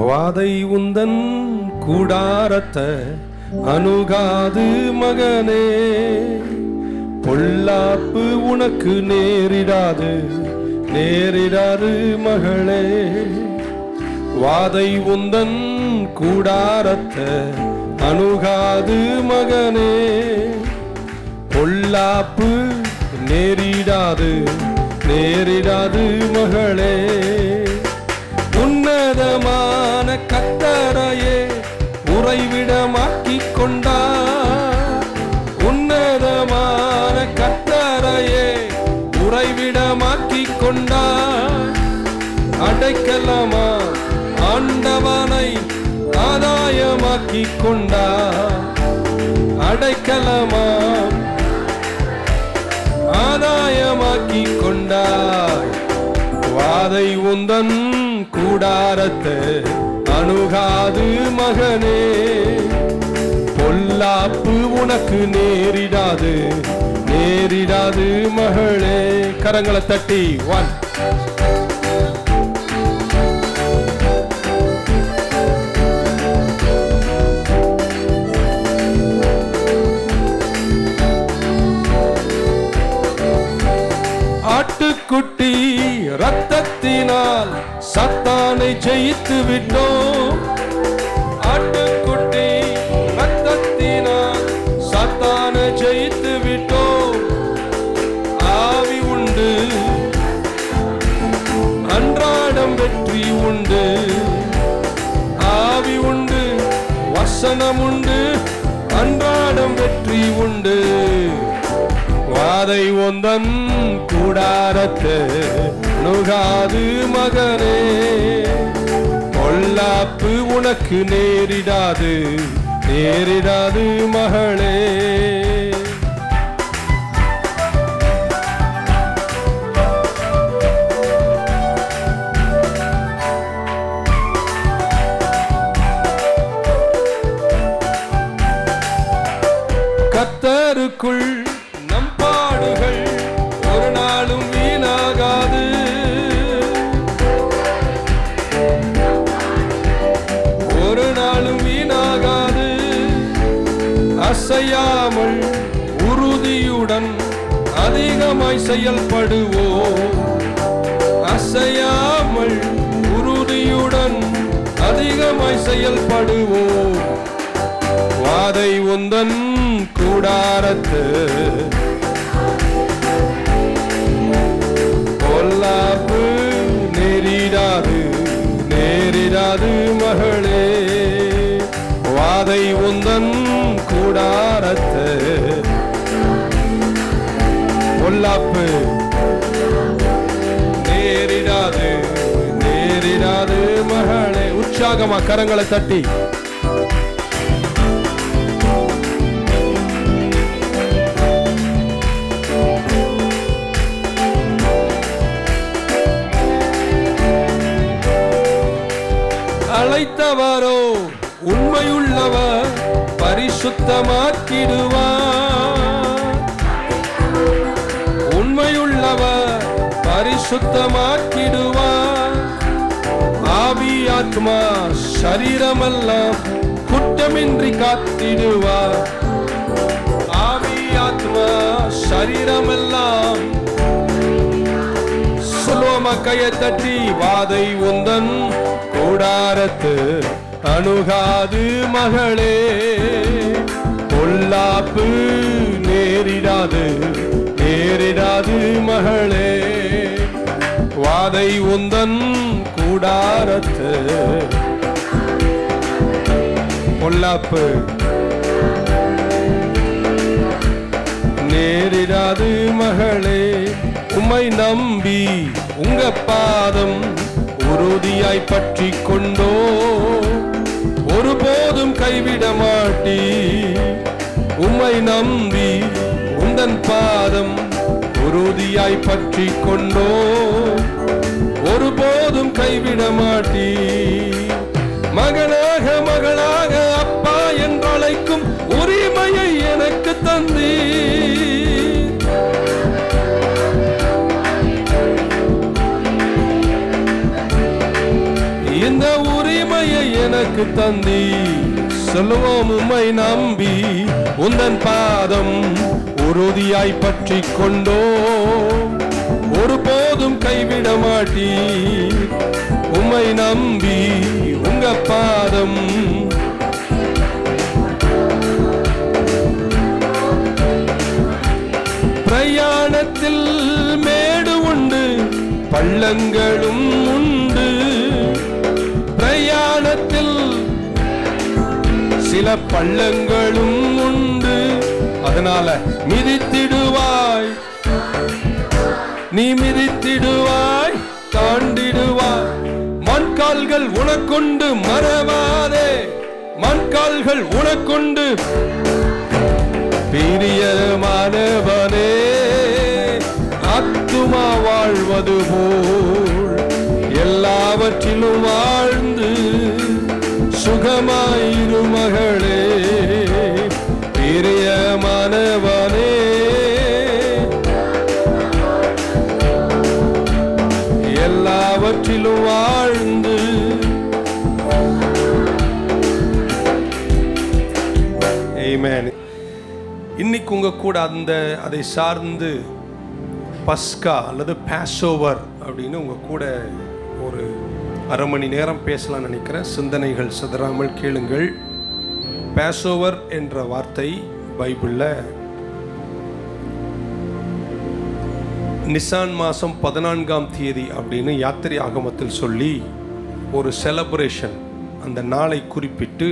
வாதை உந்தன் கூடாரத்தை அணுகாது மகனே, பொல்லாப்பு உனக்கு நேரிடாது நேரிடாது மகளே. வாதை உந்தன் கூடாரத்தை அணுகாது மகனே, பொல்லாப்பு நேரிடாது நேரிடாது மகளே. உன்னதமான கர்த்தரையே உறைவிடமாக்கிக் கொண்டார், உன்னதமான கர்த்தரையே உறைவிடமாக்கிக் கொண்டார். அடைக்கலமா ஆண்டவனை ஆதாயமாக்கிக் கொண்டார், அடைக்கலமா ஆதாயமாக்கிக் கொண்டாய். வாதை உந்தன் கூடாரத்தை அணுகாது மகனே, பொல்லாப்பு உனக்கு நேரிடாது நேரிடாது மகளே. கரங்களை தட்டி 1 ஆட்டுக்குட்டி ரத்தத்தினால் சத்தானை ஜெயித்து விட்டோம், ஆட்டுக்குட்டி ரத்தத்தினால் சத்தானை ஜெயித்து விட்டோம். ஆவி உண்டு அன்றாடம் வெற்றி உண்டு, ஆவி உண்டு வசனம் உண்டு அன்றாடம் வெற்றி உண்டு. வாதை உந்தன் கூடாரத்தை அணுகாது மகனே, பொல்லாப்பு உனக்கு நேரிடாது நேரிடாது மகளே. கர்த்தருக்குள் நம் பாடுகள் ஒரு நாளும் வீணாகாது, ஒரு நாளும் வீணாகாது. அசையாமல் உறுதியுடன் அதிகமாய் செயல்படுவோம், அசையாமல் உறுதியுடன் அதிகமாய் செயல்படுவோம். வாதை உந்தன் கூடாரத்து பொல்லாப்பு நேரிடாது நேரிடாது மகளே. வாதை உந்தன் கூடாரத்து பொல்லாப்பு நேரிடாது நேரிடாது மகளே. உற்சாகமா கரங்களை தட்டி அழைத்தவரோ உண்மையுள்ளவர் பரிசுத்தமாக்கிடுவார், உண்மையுள்ளவர் பரிசுத்தமாக்கிடுவார். ஆவி ஆத்மா சரீரமெல்லாம் குற்றமின்றி காத்திடுவார், ஆவி ஆத்மா சரீரமெல்லாம். சொல்லுவோமா கையை தட்டி. வாதை உந்தன் கூடாரத்து அணுகாது மகளே, பொல்லாப்பு நேரிடாது நேரிடாது மகளே. வாதை உந்தன் கூடாரத்து பொல்லாப்பு நேரிடாது மகளே. உம்மை நம்பி உங்க பாதம் உறுதியாய் பற்றி கொண்டோ, ஒருபோதும் கைவிட மாட்டி. உம்மை நம்பி உந்தன் பாதம் உறுதியாய் பற்றி கொண்டோ, ஒருபோதும் கைவிட மாட்டி. மகனாக மகளாக அப்பா என்றழைக்கும் உரிமையை எனக்கு தந்தீ. இந்த உரிமையை தந்தி. சொல்லுவோம், உம்மை நம்பி உந்தன் பாதம் உறுதியாய் பற்றி கொண்டோ, ஒருபோதும் கைவிட மாட்டீர். உம்மை நம்பி உங்க பாதம். பிரயாணத்தில் மேடு உண்டு, பள்ளங்களும் உண்டு. பிரயாணத்தில் சில பள்ளங்களும் உண்டு. அதனால மிதித்திடுவாய், நீ மிதித்திடுவாய், தாண்டிடுவாய். மண்கால்கள் உனக்குண்டு, மறவாதே. மண்கால்கள் உனக்குண்டு. பிரியமானவனே, ஆத்துமா வாழ்வது போல் எல்லாவற்றிலும் வாழ்ந்து சுகமாயிரு மகளே. பிரியமானவனே, எல்லாவற்றிலும் வாழ்ந்து. ஆமென். இன்னைக்கு உங்க கூட அதை சார்ந்து பஸ்கா அல்லது பாஸ்ஓவர் அப்படின்னு உங்க கூட ஒரு அரை மணி நேரம் பேசலாம் நினைக்கிறேன். சிந்தனைகள் சிதறாமல் கேளுங்கள். பாஸ்ஓவர் என்ற வார்த்தை பைபிளில் நிசான் மாதம் 14ஆம் தேதி அப்படின்னு யாத்திரை ஆகமத்தில் சொல்லி ஒரு செலப்ரேஷன், அந்த நாளை குறிப்பிட்டு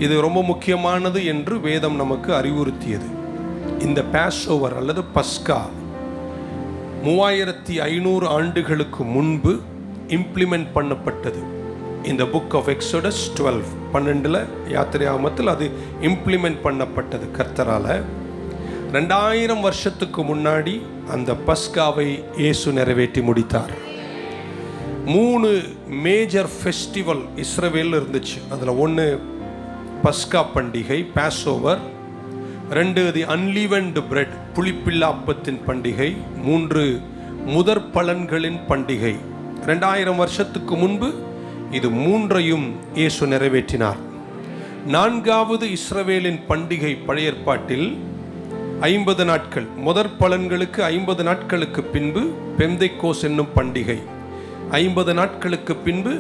இது ரொம்ப முக்கியமானது என்று வேதம் நமக்கு அறிவுறுத்தியது. இந்த பாஸ்ஓவர் அல்லது பஸ்கா 3500 ஆண்டுகளுக்கு முன்பு இம்ப்ளிமெண்ட் பண்ணப்பட்டது. இந்த புக் ஆஃப் எக்ஸோடஸ் 12 யாத்திரை ஆகமத்தில் அது இம்ப்ளிமெண்ட் பண்ணப்பட்டது கர்த்தரால. 2000 வருஷத்துக்கு முன்னாடி அந்த பஸ்காவை இயேசு நிறைவேற்றி முடித்தார். 3 மேஜர் ஃபெஸ்டிவல் இஸ்ரவேலில் இருந்துச்சு. அதில் 1 பஸ்கா பண்டிகை, பாஸ்ஓவர். 2 தி அன்லீவன்டு பிரெட், புளிப்பில்லா அப்பத்தின் பண்டிகை. 3 முதற் பலன்களின் பண்டிகை. 2000 வருஷத்துக்கு முன்பு இது 3ஐயும் இயேசு நிறைவேற்றினார். 4வது இஸ்ரவேலின் பண்டிகை பழைய ஏற்பாட்டில் 50 நாட்கள். முதற் பலன்களுக்கு 50 நாட்களுக்கு பின்பு பெந்தைக்கோஸ் என்னும் பண்டிகை. 50 நாட்களுக்கு பின்பு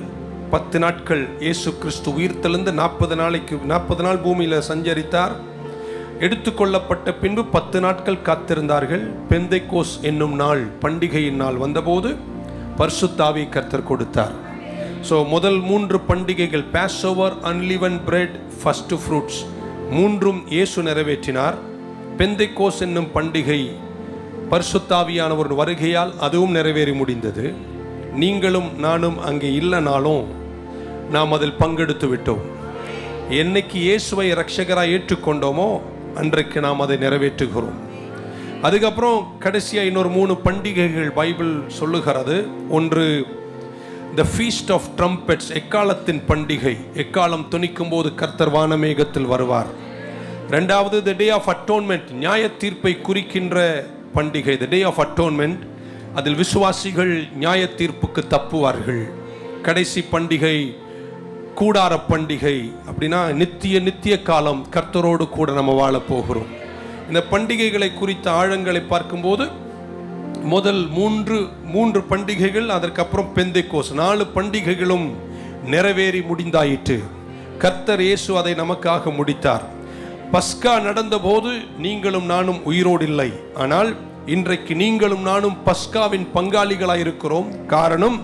10 நாட்கள் இயேசு கிறிஸ்து உயிர்த்தெழுந்து 40 நாள் பூமியில் சஞ்சரித்தார். எடுத்துக்கொள்ளப்பட்ட பின்பு 10 நாட்கள் காத்திருந்தார்கள். பெந்தைக்கோஸ் என்னும் நாள், பண்டிகையின் நாள் வந்தபோது பரிசுத்த ஆவியை கர்த்தர் கொடுத்தார். ஸோ முதல் 3 பண்டிகைகள், Passover, unleavened bread, first fruits, 3ம் இயேசு நிறைவேற்றினார். பெந்தைக்கோஸ் என்னும் பண்டிகை பரிசுத்த ஆவியானவர் வருகையால் அதுவும் நிறைவேறி முடிந்தது. நீங்களும் நானும் அங்கே இல்லைனாலும் நாம் அதில் பங்கெடுத்து விட்டோம். என்னைக்கு இயேசுவை இரட்சகராய் ஏற்றுக்கொண்டோமோ அன்றைக்கு நாம் அதை நிறைவேற்றுகிறோம். அதுக்கப்புறம் கடைசியாக இன்னொரு 3 பண்டிகைகள் பைபிள் சொல்லுகிறது. ஒன்று த ஃபீஸ்ட் ஆஃப் ட்ரம்பெட்ஸ், எக்காலத்தின் பண்டிகை. எக்காலம் துணிக்கும் போது கர்த்தர் வானமேகத்தில் வருவார். 2வது த டே ஆஃப் அட்டோன்மெண்ட், நியாய தீர்ப்பை குறிக்கின்ற பண்டிகை. த டே ஆஃப் அட்டோன்மெண்ட், அதில் விசுவாசிகள் நியாய தீர்ப்புக்கு தப்புவார்கள். கடைசி பண்டிகை கூடார பண்டிகை. அப்படின்னா நித்திய காலம் கர்த்தரோடு கூட நம்ம வாழ போகிறோம். இந்த பண்டிகைகளை குறித்த ஆழங்களை பார்க்கும்போது முதல் 3 பண்டிகைகள், அதற்கப்புறம் பெந்தைக்கோஸ், 4 பண்டிகைகளும் நிறைவேறி முடிந்தாயிற்று. கர்த்தர் இயேசு அதை நமக்காக முடித்தார். பஸ்கா நடந்தபோது நீங்களும் நானும் உயிரோடு இல்லை. ஆனால் இன்றைக்கு நீங்களும் நானும் பஸ்காவின் பங்காளிகளாய் இருக்கிறோம். காரணம்,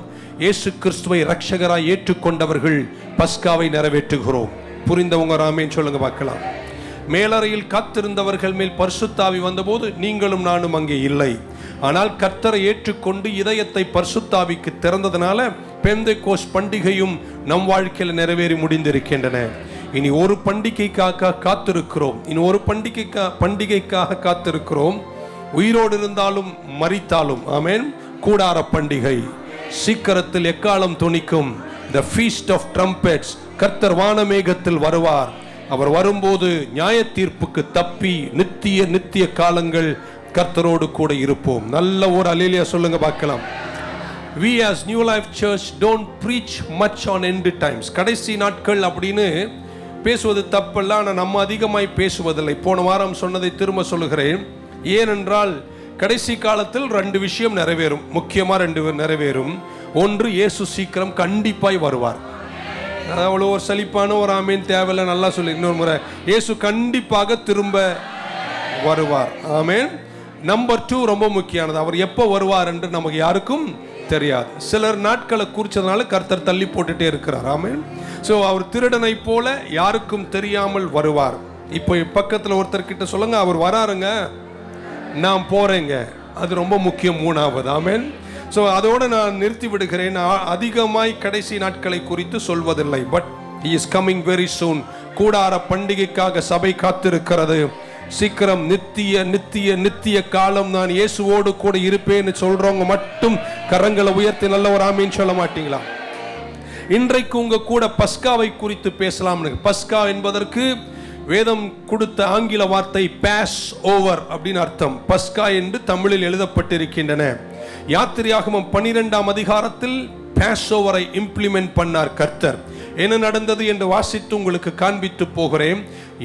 இயேசு கிறிஸ்துவை இரட்சகராய் ஏற்றுக்கொண்டவர்கள் பஸ்காவை நிறைவேற்றுகிறோம். புரிந்தவங்க ஆமென் சொல்லுங்க பார்க்கலாம். மேலறையில் காத்திருந்தவர்கள் மேல் பரிசுத்த ஆவி வந்தபோது நீங்களும் நானும் அங்கே இல்லை. ஆனால் கர்த்தரை ஏற்றுக்கொண்டு இதயத்தை பரிசுத்த ஆவிக்கு திறந்ததனால பெந்தைக்கோஸ் பண்டிகையும் நம் வாழ்க்கையில் நிறைவேறி முடிந்திருக்கின்றன. இனி ஒரு பண்டிகைக்காக காத்திருக்கிறோம். இனி ஒரு பண்டிகைக்காக காத்திருக்கிறோம். உயிரோடு இருந்தாலும் மரித்தாலும். ஆமென். கூடார பண்டிகை, சீக்கிரத்தில் எக்காலம் துணிக்கும். The feast of trumpets, கர்த்தர் வானமேகத்தில் வருவார். அவர் வரும்போது நியாய தீர்ப்புக்கு தப்பி நித்திய காலங்கள் கர்த்தரோடு கூட இருப்போம். நல்ல ஒரு அல்லேலூயா சொல்லுங்க பார்க்கலாம். we as New Life Church don't preach much on end times. கடைசி நாட்கள் அப்படின்னு பேசுவது தப்பல்ல, ஆனால் நம்ம அதிகமாய் பேசுவதில்லை. போன வாரம் சொன்னதை திரும்ப சொல்லுகிறேன். ஏனென்றால் கடைசி காலத்தில் 2 விஷயம் நிறைவேறும், முக்கியமாக 2 நிறைவேறும். ஒன்று, இயேசு சீக்கிரம் கண்டிப்பாய் வருவார். அவ்வளோ ஒரு சலிப்பான ஒரு ஆமீன் தேவையில்லை, நல்லா சொல்லி இன்னொரு முறை, இயேசு கண்டிப்பாக திரும்ப வருவார். ஆமீன். நம்பர் 2 ரொம்ப முக்கியமானது, அவர் எப்போ வருவார் என்று நமக்கு யாருக்கும் தெரியாது. சிலர் நாட்களை குறிச்சதுனால கர்த்தர் தள்ளி போட்டுட்டே இருக்கிறார். ஆமீன். ஸோ அவர் திருடனை போல யாருக்கும் தெரியாமல் வருவார். இப்போ பக்கத்தில் ஒருத்தர் கிட்ட சொல்லுங்க, அவர் வராருங்க, நான் போறேங்க. அது ரொம்ப முக்கியம். 3வது. ஆமீன். ஸோ அதோடு நான் நிறுத்தி விடுகிறேன். அதிகமாய் கடைசி நாட்களை குறித்து சொல்வதில்லை. But he is coming very soon. கூடார பண்டிகைக்காக சபை காத்திருக்கிறது. சீக்கிரம் நித்திய நித்திய நித்திய காலம் நான் இயேசுவோடு கூட இருப்பேன்னு சொல்றவங்க மட்டும் கரங்களை உயர்த்தி நல்ல ஒரு ஆமீன் சொல்ல மாட்டீங்களா? இன்றைக்கு உங்க கூட பஸ்காவை குறித்து பேசலாம். பஸ்கா என்பதற்கு வேதம் கொடுத்த ஆங்கில வார்த்தை பாஸ் ஓவர் அப்படின்னு அர்த்தம். பஸ்கா என்று தமிழில் எழுதப்பட்டிருக்கின்றன. யாத்திரையாகமம் 12ஆம் அதிகாரத்தில் பாஸ் ஓவரை இம்ப்ளிமெண்ட் பண்ணார் கர்த்தர். என்ன நடந்தது என்று வாசித்து உங்களுக்கு காண்பித்து போகிறேன்.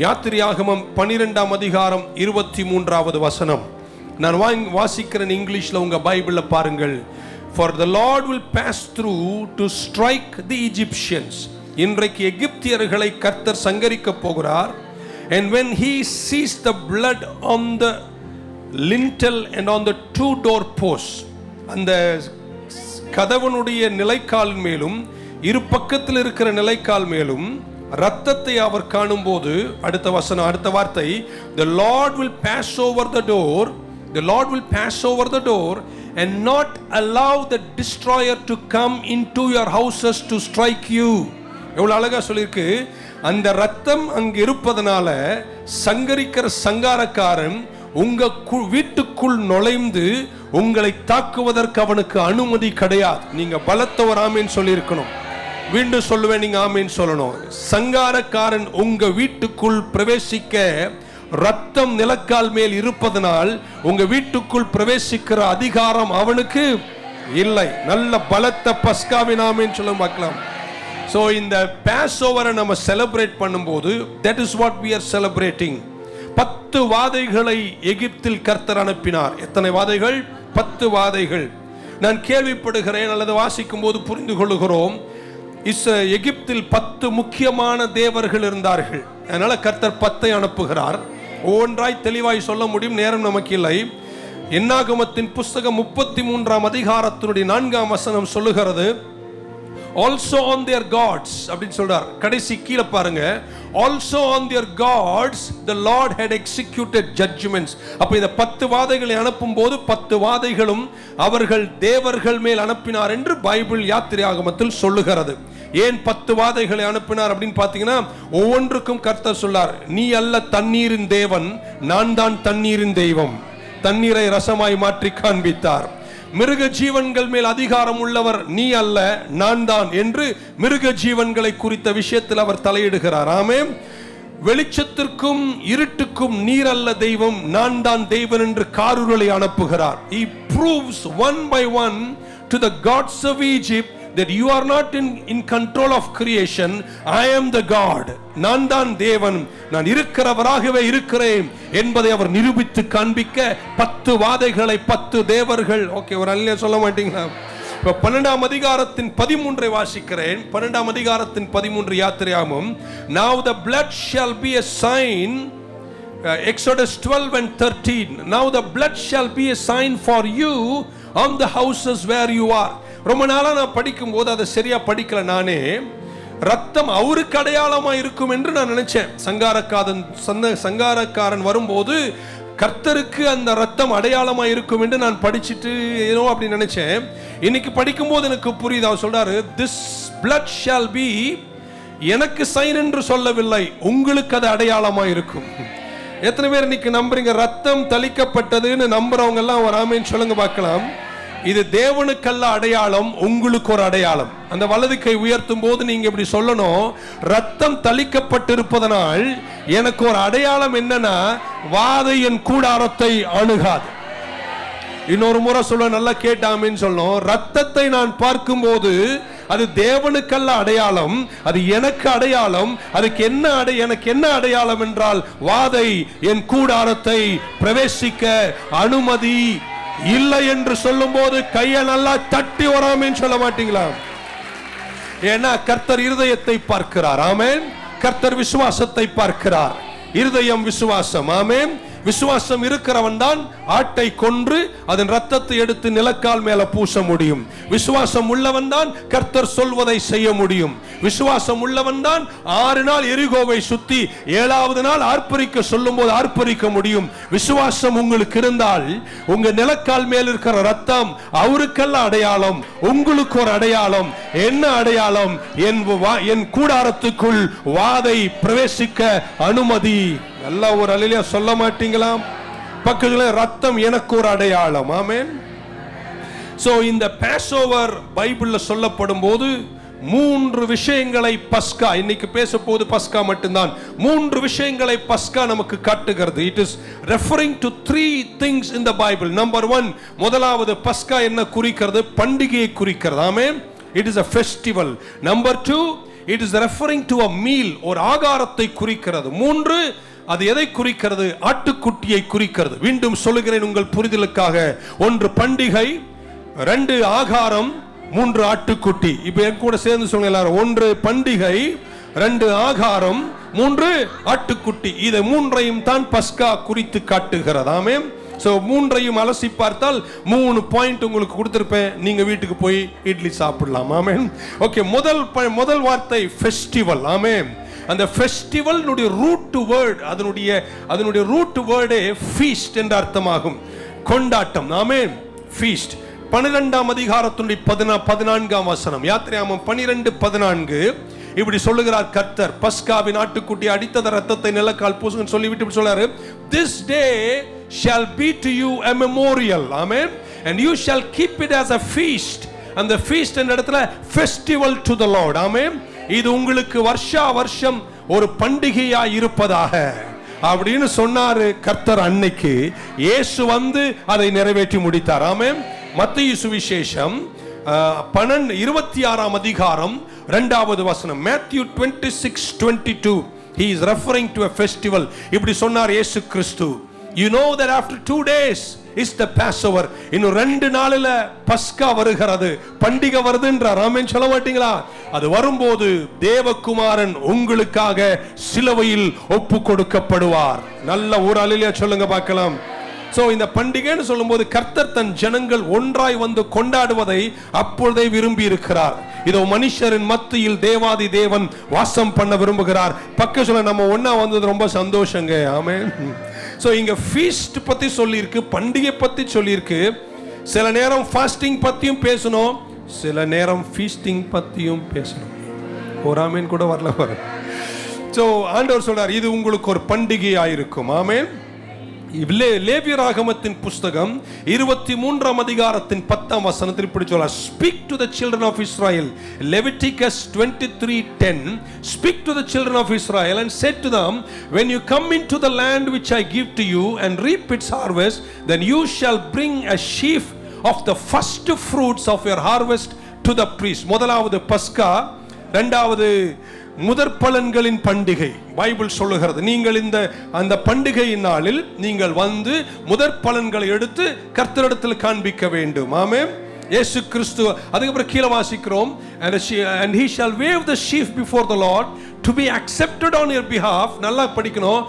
யாத்திரையாகமம் 12ஆம் அதிகாரம் 23வது வசனம். நான் வாசிக்கிறேன் இங்கிலீஷ்ல, உங்க பைபிள்ல பாருங்கள். For the Lord will pass through to strike the Egyptians. இன்றைக்கு எகிப்தியர்களை கர்த்தர் சங்கரிக்க போகிறார். And when he sees the blood on the lintel and on the 2 doorposts, அந்த கதவனுடைய நிலைக்கால் மேலும் இரு பக்கத்தில் இருக்கிற நிலைக்கால் மேலும் ரத்தத்தை அவர் காணும்போது, அடுத்த வசனம், அடுத்த வார்த்தை, the Lord will pass over the door, the Lord will pass over the door and not allow the destroyer to come into your houses to strike you. எவ்வளவு அழகா சொல்லிருக்கு. அந்த ரத்தம் அங்கு இருப்பதனால சங்கரிக்கிற சங்காரக்காரன் உங்க வீட்டுக்குள் நுழைந்து உங்களை தாக்குவதற்கு அவனுக்கு அனுமதி கிடையாது. நீங்க பலத்தவர் ஆமீன் சொல்லி இருக்கணும். மீண்டும் சொல்லுவேன், நீங்க ஆமீன் சொல்லணும். சங்காரக்காரன் உங்க வீட்டுக்குள் பிரவேசிக்க ரத்தம் நிலக்கால் மேல் இருப்பதனால் உங்க வீட்டுக்குள் பிரவேசிக்கிற அதிகாரம் அவனுக்கு இல்லை. நல்ல பலத்த பஸ்காவின் ஆமீன் சொல்ல பார்க்கலாம். ஸோ இந்த பாஸ் ஓவரை நம்ம செலிப்ரேட் பண்ணும்போது, that is what we are celebrating. 10 வாதைகளை எகிப்தில் கர்த்தர் அனுப்பினார். எத்தனை வாதைகள்? 10 வாதைகள். நான் கேள்விப்படுகிறேன் அல்லது வாசிக்கும் போது புரிந்து கொள்ளுகிறோம், எகிப்தில் 10 முக்கியமான தேவர்கள் இருந்தார்கள். அதனால கர்த்தர் 10 அனுப்புகிறார். ஒவ்வொன்றாய் தெளிவாய் சொல்ல முடியும், நேரம் நமக்கு இல்லை. என்னாகமத்தின் புஸ்தகம் 33ஆம் அதிகாரத்தினுடைய 4ஆம் வசனம் சொல்லுகிறது, also on their gods அப்படின்னு சொல்றார். கடைசி கீழே பாருங்க, also on their gods the Lord had executed judgments. அப்ப இந்த 10 வாதைகளை அனுப்பும் போது 10 வாதைகளும் அவர்கள் தேவர்கள் மேல் அனுப்பினார் என்று பைபிள் யாத்திரையாகமத்தில் சொல்லுகிறது. ஏன் 10 வாதைகளை அனுப்பினார் அப்படின்னு பார்த்தீங்கன்னா, ஒவ்வொன்றுக்கும் கர்த்தர் சொல்லார், நீ அல்ல தண்ணீரின் தேவன், நான் தான் தண்ணீரின் தெய்வம். தண்ணீரை ரசமாய் மாற்றி காண்பித்தார். மிருக ஜீவன்கள் மேல் அதிகாரம் உள்ளவர் நீ அல்ல, நான் தான் என்று மிருக ஜீவன்களை குறித்த விஷயத்தில் அவர் தலையிடுகிறார். ஆமென். வெளிச்சத்திற்கும் இருட்டுக்கும் நீர் அல்ல தெய்வம், நான் தான் தெய்வன் என்று காரூரலை அனுப்புகிறார். He proves one by one to the gods of Egypt that you are not in control of creation. I am the God. நான் தான் தேவன், நான் இருக்கிறவராகவே இருக்கிறேன் என்பதை அவர் நிரூபித்து காண்பிக்க 10 வாதைகளை 10 தேவர்கள். ஓகே, ஒரு அல்ல சொல்ல மாட்டீங்களா? இப்ப 12ஆம் அதிகாரத்தின் 13 வாசிக்கிறேன். 12ஆம் அதிகாரத்தின் 13 யாத்திரையாகமம். Now the blood shall be a sign. Exodus 12 and 13. Now the blood shall be a sign for you on the houses where you are. ரொம்ப நாளா நான் படிக்கும் போது அதை சரியா படிக்கல. நானே ரத்தம் அவருக்கு அடையாளமா இருக்கும் என்று நான் நினைச்சேன். சங்காரக்காரன் வரும்போது கர்த்தருக்கு அந்த ரத்தம் அடையாளமா இருக்கும் என்று நான் படிச்சுட்டு ஏனோ அப்படி நினைச்சேன். இன்னைக்கு படிக்கும் போது எனக்கு புரியுது. அவர் சொல்றாரு, this blood shall be, எனக்கு சைன் என்று சொல்லவில்லை, உங்களுக்கு அது அடையாளமா இருக்கும். எத்தனை பேர் இன்னைக்கு நம்புறீங்க? ரத்தம் தளிக்கப்பட்டதுன்னு நம்புறவங்க எல்லாம் ஒரு ஆமீன் சொல்லுங்க பார்க்கலாம். இது தேவனுக்கல்ல அடையாளம், உங்களுக்கு ஒரு அடையாளம். அந்த வலது கை உயர்த்தும் போது நீங்க இப்படி சொல்லணும், ரத்தம் தளிக்கப்பட்டிருப்பதனால் எனக்கு ஒரு அடையாளம் என்னன்னா, வாதை என் கூடாரத்தை அணுகாது. இன்னொரு முறை சொல்ல, நல்லா கேட்டாமின்னு சொல்லணும். ரத்தத்தை நான் பார்க்கும்போது அது தேவனுக்கல்ல அடையாளம், அது எனக்கு அடையாளம். அதுக்கு எனக்கு என்ன அடையாளம் என்றால், வாதை என் கூடாரத்தை பிரவேசிக்க அனுமதி இல்லை என்று சொல்லும் போது கையை நல்லா தட்டி வராமன்னு சொல்ல மாட்டீங்களா? ஏன்னா கர்த்தர் இருதயத்தை பார்க்கிறார். ஆமென். கர்த்தர் விசுவாசத்தை பார்க்கிறார். இருதயம் விசுவாசம். ஆமென். விசுவாசம் இருக்கிறவன் தான் ஆட்டை கொன்று அதன் ரத்தத்தை எடுத்து நிலக்கால் மேல பூச முடியும். விசுவாசம் உள்ளவன் தான் கர்த்தர் சொல்வதை செய்ய முடியும். விசுவாசம் உள்ளவன் தான் 6 நாள் எரிகோவை சுத்தி 7வது நாள் ஆர்ப்பரிக்க சொல்லும் போது ஆர்ப்பரிக்க முடியும். விசுவாசம் உங்களுக்கு இருந்தால் உங்க நிலக்கால் மேல் இருக்கிற ரத்தம் அவருக்கல்ல அடையாளம், உங்களுக்கு ஒரு அடையாளம். என்ன அடையாளம்? என் கூடாரத்துக்குள் வாதை பிரவேசிக்க அனுமதி. நல்லா ஒரு அல்லேலூயா சொல்ல மாட்டீங்களா? பக்கத்துல ரத்தம் எனக்கு ஒரு அடையாளம். ஆமென். சோ இந்த பாஸ்ஓவர் பைபிள்ல சொல்லப்படும் போது 3 விஷயங்களை பஸ்கா, இன்னைக்கு பேச போது பஸ்கா மட்டும்தான், 3 விஷயங்களை பஸ்கா நமக்கு காட்டுகிறது. It is referring to 3 things in the Bible. Number 1, முதலாவது பஸ்கா என்ன குறிக்கிறது? பண்டிகையை குறிக்கிறது. ஆமென். It is a festival. Number 2, it is referring to a meal, ஒரு ஆகாரத்தை குறிக்கிறது. 3, அது எதை குறிக்கிறது? ஆட்டுக்குட்டியை குறிக்கிறது. மீண்டும் சொல்லுகிறேன் உங்கள் புரிதலுக்காக. 1 பண்டிகை, 2 ஆகாரம், 3 ஆட்டுக்குட்டி. இப்ப என் கூட சேர்ந்து சொல்லுங்க எல்லாரும். 1 பண்டிகை, 2 ஆகாரம், 3 ஆட்டுக்குட்டி. இதை 3ஐயும் தான் பஸ்கா குறித்து காட்டுகிறது. ஆமென். சோ 3ஐயும் அலசி பார்த்தால் 3 பாயிண்ட் உங்களுக்கு கொடுத்திருப்பேன். நீங்க வீட்டுக்கு போய் இட்லி சாப்பிடலாம். ஆமென். ஓகே, முதல் வார்த்தை ஃபெஸ்டிவல். ஆமென். அந்த ஃபெஸ்டிவல் ரூட் வேர்ட், அதனுடைய ரூட் வேர்டே ஃபீஸ்ட் என்ற அர்த்தமாகும், கொண்டாட்டம். ஆமென். ஃபீஸ்ட். 12ஆம் அதிகாரத்துடைய 14ஆம் வசனம், யாத்திராகமம் 12:14 இப்படி சொல்லுகிறார் கர்த்தர். பஸ்காவின் ஆட்டுக்குட்டி அடித்தத ரத்தத்தை நிலக்கால் பூசுங்கன்னு சொல்லிவிட்டு இப்படி சொல்றாரு, this day shall be to you a memorial. Amen. And you shall keep it as a feast. And the feast என்ற இடத்துல festival to the Lord. Amen. இது உங்களுக்கு வருஷா வருஷம் ஒரு பண்டிகையா இருப்பதாக அப்படின்னு சொன்னாரு கர்த்தர். அன்னைக்கு இயேசு வந்து அதை நிறைவேற்றி முடித்தார். ஆமென். மத்தேயு சுவிசேஷம் 26ஆம் அதிகாரம் 2வது வசனம், Matthew 26:22. He is referring to a festival. இப்படி சொன்னார் இயேசு கிறிஸ்து, you know that after 2 days is the Passover. இன்னும் 2 நாளில பஸ்கா வருகிறது, பண்டிகை வருதுன்றார். ஆமென் சொல்ல மாட்டீங்களா? அது வரும்போது தேவகுமாரன் உங்களுக்காக சிலுவையில் ஒப்பு கொடுக்கப்படுவார். நல்ல ஒரு அல்லேலூயா சொல்லுங்க பார்க்கலாம். சோ இந்த பண்டிகைன்னு சொல்லும்போது கர்த்தர் தன் ஜனங்கள் ஒன்றாய் வந்து கொண்டாடுவதை அப்பொழுதே விரும்பி இருக்கிறார். இதோ மனுஷரின் மத்தியில் தேவாதி தேவன் வாசம் பண்ண விரும்புகிறார். பக்கத்துல நம்ம ஒண்ணா வந்தது ரொம்ப சந்தோஷங்க. ஆமென். சோ இங்க ஃபீஸ்ட் பத்தி சொல்லி இருக்கு, பண்டிகை பத்தி சொல்லி இருக்கு. சில நேரம் ஃபாஸ்டிங் பத்தியும் பேசணும், சில நேரம் ஃபீஸ்டிங் பத்தியும் பேசணும். ஒரு ஆமென் கூட வரல பாரு. சோ ஆண்டவர் சொல்றார் இது உங்களுக்கு ஒரு பண்டிகையா இருக்கும். ஆமென். லேவியராகமத்தின் புஸ்தகம் 23ஆம் அதிகாரத்தின் 10ஆம் வசனத்தில் இப்படி சொல்றார், speak to the children of Israel. Leviticus 23:10. Speak to the children of Israel and say to them, when you come into the land which I give to you and reap its harvest, then you shall bring a sheaf of the first fruits of your harvest to the priest. முதலாவது பஸ்கா, இரண்டாவது முதற் பலன்களின் பண்டிகை. Bible சொல்லுகிறது நீங்கள் அந்த பண்டிகை நாளில் நீங்கள் வந்து முதற் பலன்களை எடுத்து கர்த்தரிடத்தில் காண்பிக்க வேண்டும். ஆமென். இயேசு கிறிஸ்து அதுக்கப்புறம் கீழே வாசிக்கிறோம், and he shall wave the sheaf before the Lord to be accepted on your behalf. நல்லா படிக்கணும்.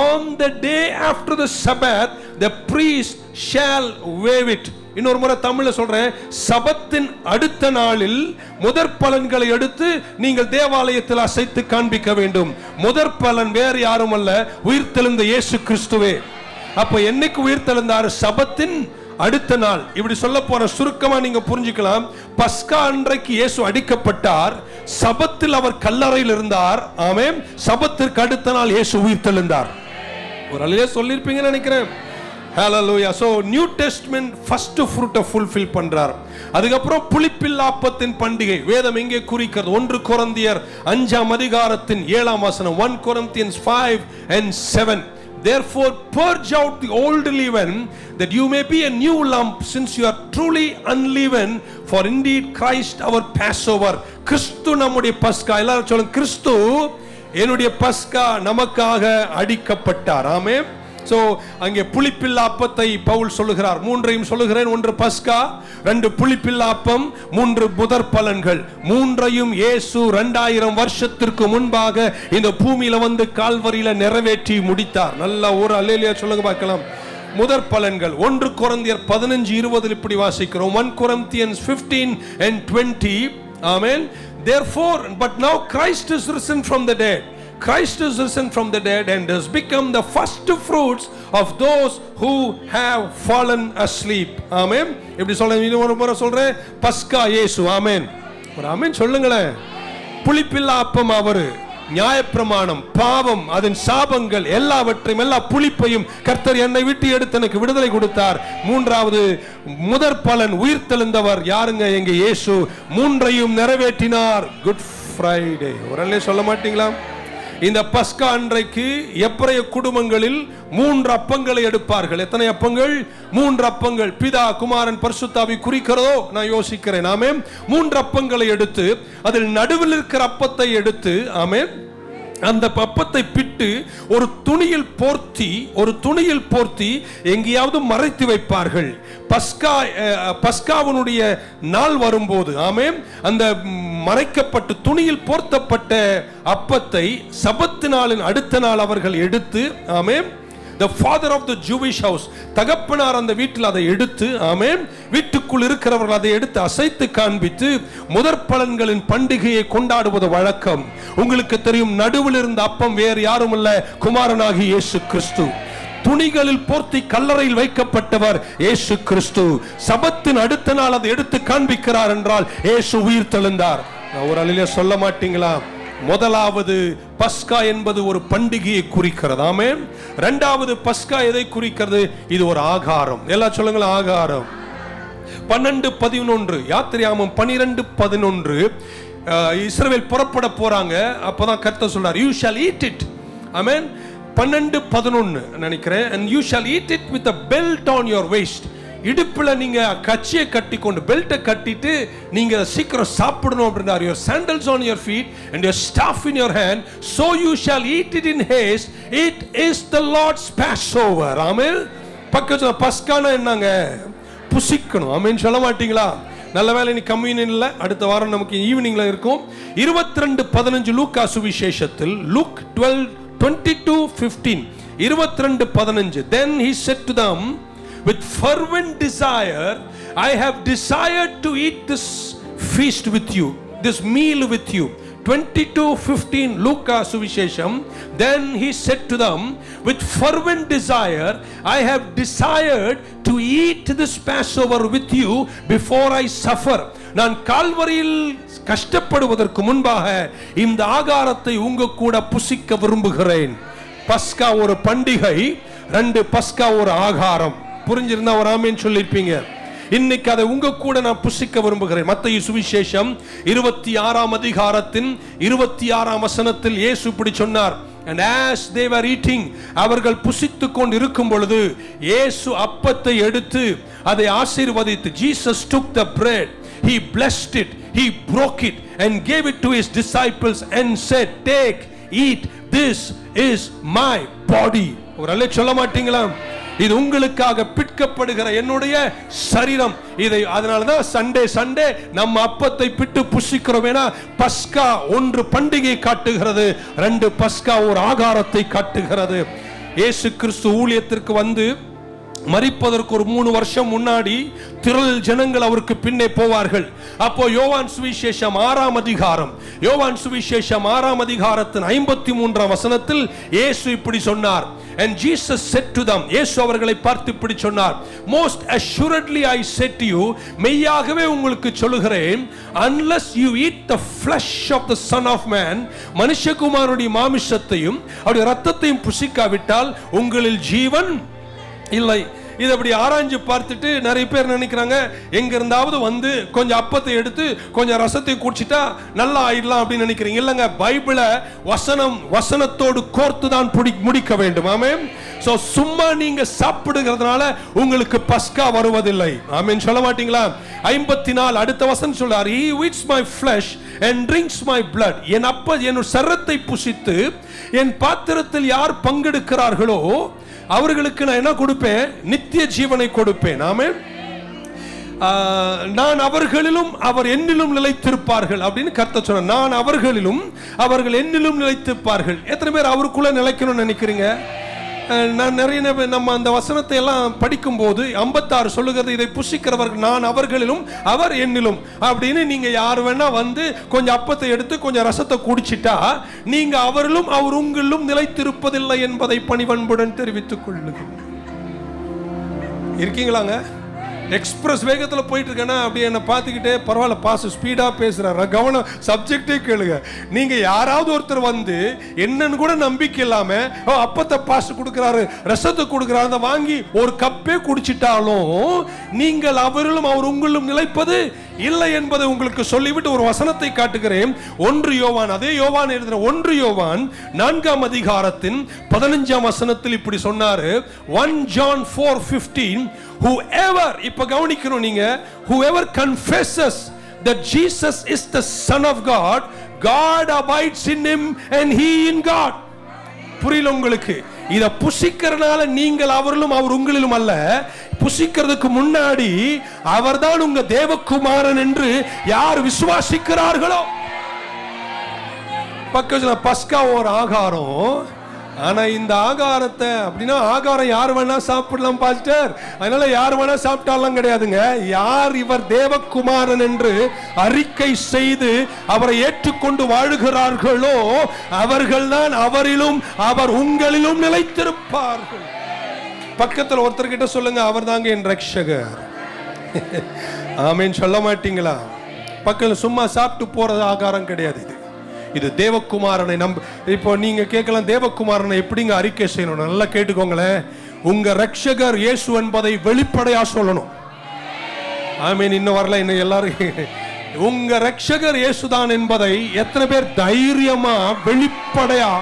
On the day after the Sabbath the priest shall wave it. இன்னொரு முறை தமிழ்ல சொல்றேன், சபத்தின் அடுத்த நாளில் முதற் பலன்களை எடுத்து நீங்கள் தேவாலயத்தில் அசைத்து காண்பிக்க வேண்டும். முதற் பலன் வேறு யாரும் அல்ல, உயிர்த்தெழுந்த இயேசு கிறிஸ்துவே. அப்ப என்னைக்கு உயிர்த்தெழுந்தார்? சபத்தின் அடுத்த நாள். இப்படி சொல்ல போற சுருக்கமா நீங்க புரிஞ்சுக்கலாம். பஸ்கா அன்றைக்கு இயேசு அடிக்கப்பட்டார், சபத்தில் அவர் கல்லறையில் இருந்தார். ஆமென். சபத்திற்கு அடுத்த நாள் இயேசு உயிர்த்தெழுந்தார். ஒரு அலையே சொல்லிருப்பீங்கன்னு நினைக்கிறேன். Hallelujah. So New Testament first fruit fulfill பண்றார். அதுக்கப்புறம் புளிப்பில்லா அப்பத்தின் பண்டிகை வேதம் எங்கே குறிக்கிறது? 1 கொரிந்தியர் 5ஆம் அதிகாரத்தின் 7ஆம் வசனம், 1 Corinthians 5:7. Therefore purge out the old leaven, that you may be a new lump, since you are truly unleavened. For indeed Christ our Passover. கிறிஸ்து நம்முடைய பஸ்கா. எல்லாரும் சொல்லுங்க, கிறிஸ்து என்னுடைய பஸ்கா, நமக்காக அடிக்கப்பட்டார். ஆமென். சோ அங்கே புளிப்பில்லா அப்பத்தை பவுல் சொல்லுகிறார். மூன்றையும் சொல்லுகிறேன். ஒன்று பஸ்கா, ரெண்டு புளிப்பில்லா அப்பம், மூன்று முதற் பலன்கள். மூன்றையும் இயேசு 2000 வருஷத்திற்கு முன்பாக இந்த பூமியில வந்து கால்வரியில நிறைவேற்றி முடித்தார். நல்ல ஒரு அல்லேலூயா சொல்லுங்க பார்க்கலாம். முதற் பலன்கள் 1 கொரிந்தியர் 15:20 இப்படி வாசிக்கிறோம். 1 Corinthians 15:20. Amen. Therefore, but now Christ is risen from the dead. Christ is risen from the dead and has become the first fruits of those who have fallen asleep. Amen. இப்படி சொல்றேன், இன்னொரு முறை சொல்றேன். பஸ்கா இயேசு. ஆமென். ஒரு ஆமென் சொல்லுங்களேன். புளிப்பில்லா அப்பம் அவரு. நியாயப்பிரமாணம், பாவம், அதன் சாபங்கள் எல்லாவற்றையும், எல்லா புளிப்பையும் கர்த்தர் என்னை விட்டு எடுத்து எனக்கு விடுதலை கொடுத்தார். மூன்றாவது முதற் பலன் உயிர்த்தெழுந்தவர் யாருங்க? எங்க இயேசு. மூன்றையும் நிறைவேற்றினார். Good Friday. ஒரு சொல்ல மாட்டீங்களா? இந்த பஸ்கா அன்றைக்கு எபிரேய குடும்பங்களில் 3 அப்பங்களை எடுப்பார்கள். எத்தனை அப்பங்கள்? 3 அப்பங்கள். பிதா, குமாரன், பரிசுத்தாவி குறிக்கிறதோ நான் யோசிக்கிறேன். ஆமென். 3 அப்பங்களை எடுத்து அதில் நடுவில் இருக்கிற அப்பத்தை எடுத்து, ஆமென், அந்த அப்பத்தை பிட்டு ஒரு துணியில் போர்த்தி எங்கேயாவது மறைத்து வைப்பார்கள். பஸ்காவினுடைய நாள் வரும்போது, ஆமென், அந்த மறைக்கப்பட்டு துணியில் போர்த்தப்பட்ட அப்பத்தை சபத்து நாளின் அடுத்த நாள் அவர்கள் எடுத்து, ஆமென், the father of the Jewish house, தகப்பனார் அந்த வீட்டில் அதை எடுத்து, ஆமென், வீட்டுக்குள் இருக்கிறவர்கள் அதை எடுத்து அசைத்து காண்பித்து முதற் பலன்களின் பண்டிகையை கொண்டாடுவது வழக்கம். உங்களுக்கு தெரியும், நடுவில் இருந்த அப்பம் வேறு யாரும் அல்ல, குமாரனாகி இயேசு கிறிஸ்து. துணிகளில் போர்த்தி கல்லறையில் வைக்கப்பட்டவர் இயேசு கிறிஸ்து. சபத்தின் அடுத்த நாள் அதை எடுத்து காண்பிக்கிறார் என்றால் இயேசு உயிர் தெழுந்தார். ஒரு அல்லேலூயா சொல்ல மாட்டீங்களா? முதலாவது பஸ்கா என்பது ஒரு பண்டிகையை குறிக்கிறது. ஆமென். இரண்டாவது பஸ்கா எதை குறிக்கிறது? இது ஒரு ஆகாரம். எல்லாம் சொல்லுங்க, ஆகாரம். 12:11 யாத்திராகமம் 12:11 இஸ்ரவேல் புறப்பட போறாங்க. அப்பதான் கர்த்தர் சொல்றார், you shall eat it. ஆமென். 12:11 நினைக்கிறேன். and you shall eat it with a belt on your waist. இடுப்புல நீங்க கச்சியை கட்டிக்கொண்டு, பெல்ட்டை கட்டிட்டு நீங்க சீக்கிரம் சாப்பிடணும் அப்படின்றார். your sandals on your feet and your staff in your hand, so you shall eat it in haste. it is the Lord's Passover. ஆமென். பக்கத்துல பஸ்கானா என்னங்க? புசிக்கணும். ஆமென் சொல்ல மாட்டீங்களா? நல்ல வேளை நீ கம்யூனியன் இல்ல, அடுத்த வாரம் நமக்கு ஈவினிங்ல இருக்கும். 22:15 லூக்கா சுவிசேஷத்தில், Luke 12:22-15, 22:15, then he said to them, with fervent desire I have desired to eat this feast with you, this meal with you. 22:15 லூக்கா சுவிசேஷம். then he said to them, with fervent desire I have desired to eat this Passover with you before I suffer. நான் கால்வரியில் கஷ்டப்படுவதற்கு முன்பாக இந்த ஆகாரத்தை உங்க கூட புசிக்க விரும்புகிறேன். பஸ்கா ஒரு பண்டிகை, 2 பஸ்கா ஒரு ஆகாரம். புரிஞ்சிருந்தா ஒரு ஆமென் சொல்லிருப்பீங்க. இன்னைக்கு அதை உங்க கூட நான் புசிக்க விரும்புகிறேன். மத்தேயு சுவிசேஷம் 26ஆம் அதிகாரத்தின் 26ஆம் வசனத்தில் இயேசு இப்படி சொன்னார். and as they were eating, அவர்கள் புசித்துக் கொண்டு இருக்கும் பொழுது இயேசு அப்பத்தை எடுத்து அதை ஆசீர்வதித்து, Jesus took the bread, he blessed it, he broke it and gave it to his disciples and said, take, eat, this is my body. ஒரு அல்லே சொல்ல மாட்டீங்களா? இது உங்களுக்காக பிற்கப்படுகிற என்னுடைய சரீரம். இதை அதனாலதான் சண்டே நம்ம அப்பத்தை பிட்டு புசிக்கிறோம். ஏன்னா பஸ்கா ஒன்று பண்டிகை காட்டுகிறது, 2 பஸ்கா ஒரு ஆகாரத்தை காட்டுகிறது. இயேசு கிறிஸ்து ஊழியத்திற்கு வந்து மரிப்பதற்கு ஒரு 3 வருஷம் முன்னாடி திரள் ஜனங்கள் அவருக்கு பின்னே போவார்கள். அப்போ யோவான் சுவிசேஷம் 6ஆம் அதிகாரத்தின் 53ஆம் வசனத்தில் இயேசு இப்படி சொன்னார். and Jesus said to them, இயேசு அவர்களை பார்த்து இப்படி சொன்னார், most assuredly I said to you, மெய்யாகவே உங்களுக்கு சொல்லுகிறேன், unless you eat the flesh of the son of man, மனுஷகுமாரனுடைய மாமிசத்தையும் அவருடைய இரத்தத்தையும் புசிக்காவிட்டால் உங்களில் ஜீவன் இல்லை. இதை அப்படி ஆராய்ஞ்சு பார்த்துட்டு நிறைய பேர் நினைக்கிறாங்க, எங்க இருந்தாவது வந்து கொஞ்சம் அப்பத்தை எடுத்து கொஞ்சம் ரசத்தை குடிச்சிட்டா நல்லா ஆயிடலாம் அப்படின்னு நினைக்கிறீங்க. இல்லைங்க, பைபிளை வசனத்தோடு கோர்த்து தான் முடிக்க வேண்டும். ஆமென். சோ சும்மா நீங்க சாப்பிடுகிறதுனால உங்களுக்கு பஸ்கா வருவதில்லை. ஆமென் சொல்ல மாட்டீங்களா? 54 அடுத்த வசனம் சொல்றார், he eats my flesh and drinks my blood. என் சரத்தை புசித்து என் பாத்திரத்தில் யார் பங்கெடுக்கிறார்களோ அவர்களுக்கு நான் என்ன கொடுப்பேன்? நித்திய ஜீவனை கொடுப்பேன். ஆமென். நான் அவர்களிலும் அவர் என்னிலும் நிலைத்திருப்பார்கள் அப்படின்னு கர்த்தர் சொன்னார். நான் அவர்களிலும் அவர்கள் என்னிலும் நிலைத்திருப்பார்கள். எத்தனை பேர் அவருக்குள்ள நிலைக்கணும்னு நினைக்கிறீங்க? நான் நிறைய நம்ம அந்த வசனத்தை எல்லாம் படிக்கும் போது 56 சொல்லுகிறது, இதை புசிக்கிறவர்கள் நான் அவர்களிலும் அவர் என்னிலும் அப்படின்னு. நீங்க யார் வேணா வந்து கொஞ்சம் அப்பத்தை எடுத்து கொஞ்சம் ரசத்தை குடிச்சிட்டா நீங்க அவரிலும் அவர் உங்களிலும் நிலைத்திருப்பதில்லை என்பதை பணிவன்புடன் தெரிவித்துக் கொள்ளுங்கள். இருக்கீங்களாங்க? எக்ஸ்பிரஸ் வேகத்தில் போயிட்டு இருக்கேன்னா அப்படியே என்னை பார்த்துக்கிட்டே, பரவாயில்ல பாஸ் ஸ்பீடாக பேசுகிறார், கவனம் சப்ஜெக்டே கேளுங்க. நீங்கள் யாராவது ஒருத்தர் வந்து என்னன்னு கூட நம்பிக்கை இல்லாமல் அப்பத்தை பாஸ் கொடுக்குறாரு, ரசத்தை கொடுக்குறாரு, அதை வாங்கி ஒரு கப்பே குடிச்சிட்டாலும் நீங்கள் அவரிலும் அவர் உங்களிலும் நிலைப்பது இல்லை என்பதை உங்களுக்கு சொல்லிவிட்டு ஒரு வசனத்தை காட்டுகிறேன். 1 யோவான், அதே யோவான் எழுதின 1 யோவான் 4ஆம் அதிகாரத்தின் 15ஆம் வசனத்தில் இப்படி சொன்னாரு. 1 John 4:15, whoever, இப்ப கவனிக்கணும் நீங்க, whoever confesses that Jesus is the Son of God, God abides in him and he in God. புரியல உங்களுக்கு? இத புசிக்கிறதுனால நீங்கள் அவரிலும் அவர் உங்களிலும் அல்ல. புசிக்கிறதுக்கு முன்னாடி அவர்தான் உங்க தேவகுமாரன் என்று யார் விசுவாசிக்கிறார்களோ. பக்கத்துல பஸ்கா ஒரு ஆகாரம். ஆனா இந்த ஆகாரத்தை அப்படின்னா ஆகாரம் யார் வேணா சாப்பிடலாம் பாஸ்டர், அதனால யார் வேணா சாப்பிட்டாலும் கிடையாதுங்க. யார் இவர் தேவகுமாரன் என்று அறிக்கை செய்து அவரை ஏற்றுக்கொண்டு வாழுகிறார்களோ அவர்கள்தான் அவரிலும் அவர் உங்களிலும் நிலைத்திருப்பார்கள். பக்கத்தில் ஒருத்தர் கிட்ட சொல்லுங்க, அவர் தாங்க என் ரட்சகர். ஆமேன் சொல்ல மாட்டீங்களா? பக்கத்தில் சும்மா சாப்பிட்டு போறது ஆகாரம் கிடையாது. இது தேவகுமாரனை இப்போ நீங்க கேட்கலாம், தேவகுமாரனை எப்படிங்க அறிக்கை செய்யணும்? நல்லா கேட்டுக்கோங்களேன். உங்க ரட்சகர் இயேசு என்பதை வெளிப்படையா சொல்லணும். ஆமீன். இன்னும் வரல, இன்னும் எல்லாரும் உங்க ரட்சகர் இயேசுதான் என்பதை எத்தனை பேர் தைரியமா வெளிப்படையா?